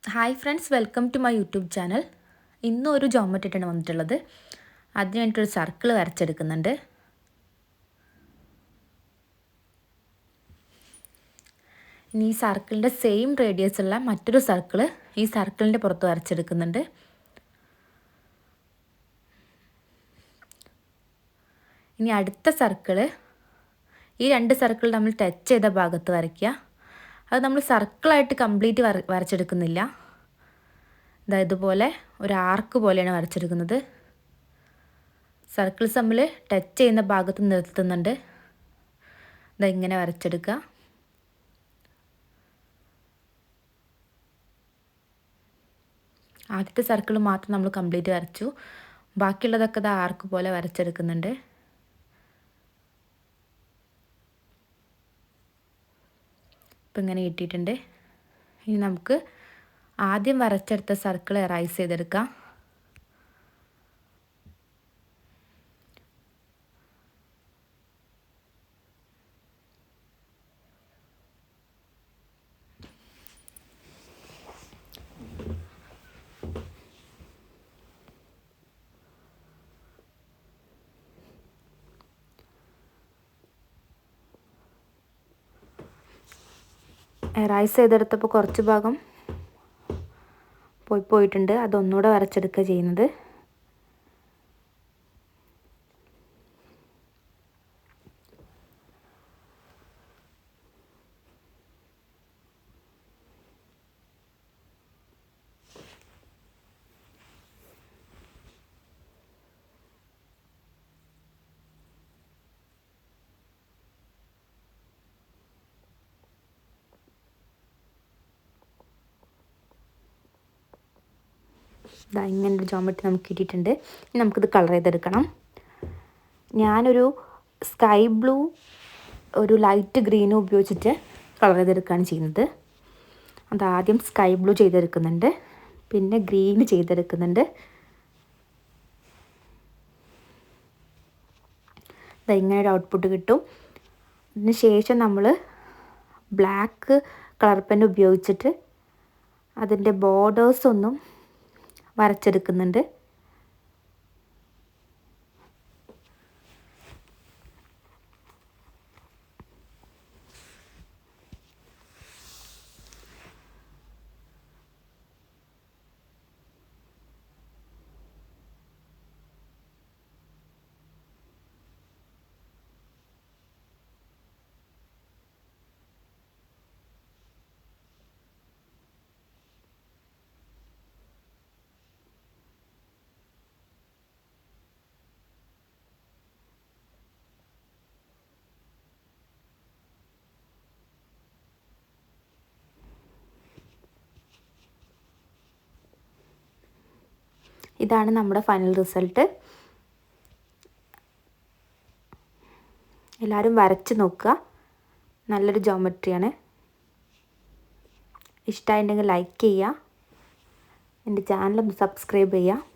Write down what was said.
Hi friends, welcome to my YouTube channel. ഇന്നും ഒരു geometry ആയിട്ടാണ് വന്നിട്ടുള്ളത്. അതിന് വേണ്ടിയിട്ടൊരു സർക്കിൾ വരച്ചെടുക്കുന്നുണ്ട്. ഇനി ഈ സർക്കിളിൻ്റെ സെയിം റേഡിയസ് ഉള്ള മറ്റൊരു സർക്കിൾ ഈ സർക്കിളിൻ്റെ പുറത്ത് വരച്ചെടുക്കുന്നുണ്ട്. ഇനി അടുത്ത സർക്കിൾ ഈ രണ്ട് സർക്കിൾ നമ്മൾ ടച്ച് ചെയ്ത ഭാഗത്ത് വരയ്ക്കുക. അത് നമ്മൾ സർക്കിളായിട്ട് കംപ്ലീറ്റ് വരച്ചെടുക്കുന്നില്ല. ഇതുപോലെ ഒരു ആർക്ക് പോലെയാണ് വരച്ചെടുക്കുന്നത്. സർക്കിൾസ് തമ്മിൽ ടച്ച് ചെയ്യുന്ന ഭാഗത്ത് നിർത്തുന്നുണ്ട്. ഇങ്ങനെ വരച്ചെടുക്കുക. ആദ്യത്തെ സർക്കിൾ മാത്രം നമ്മൾ കംപ്ലീറ്റ് വരച്ചു. ബാക്കിയുള്ളതൊക്കെ ആർക്ക് പോലെ വരച്ചെടുക്കുന്നുണ്ട്. ഇപ്പം ഇങ്ങനെ കിട്ടിയിട്ടുണ്ട്. ഇനി നമുക്ക് ആദ്യം വരച്ചെടുത്ത സർക്കിൾ എറൈസ് ചെയ്തെടുക്കാം. എറൈസ് ചെയ്തെടുത്തപ്പോൾ കുറച്ച് ഭാഗം പോയിട്ടുണ്ട്. അതൊന്നുകൂടെ വരച്ചെടുക്കുക ചെയ്യുന്നത്. ഇങ്ങനൊരു ജോമെട്രി നമുക്ക് കിട്ടിയിട്ടുണ്ട്. ഇനി നമുക്കിത് കളർ ചെയ്തെടുക്കണം. ഞാനൊരു സ്കൈ ബ്ലൂ ഒരു ലൈറ്റ് ഗ്രീനും ഉപയോഗിച്ചിട്ട് കളർ ചെയ്തെടുക്കുകയാണ് ചെയ്യുന്നത്. അതാദ്യം സ്കൈ ബ്ലൂ ചെയ്തെടുക്കുന്നുണ്ട്, പിന്നെ ഗ്രീൻ ചെയ്തെടുക്കുന്നുണ്ട്. ഇങ്ങനെ ഒരു ഔട്ട്പുട്ട് കിട്ടും. അതിന് ശേഷം നമ്മൾ ബ്ലാക്ക് കളർ പെൻ ഉപയോഗിച്ചിട്ട് അതിൻ്റെ ബോർഡേഴ്സ് ഒന്നും വരച്ചെടുക്കുന്നുണ്ട്. ഇതാണ് നമ്മുടെ ഫൈനൽ റിസൾട്ട്. എല്ലാവരും വരച്ച് നോക്കുക. നല്ലൊരു ജോമെട്രിയാണ്. ഇഷ്ടമായിട്ടുണ്ടെങ്കിൽ ലൈക്ക് ചെയ്യുക. എൻ്റെ ചാനലൊന്ന് സബ്സ്ക്രൈബ് ചെയ്യുക.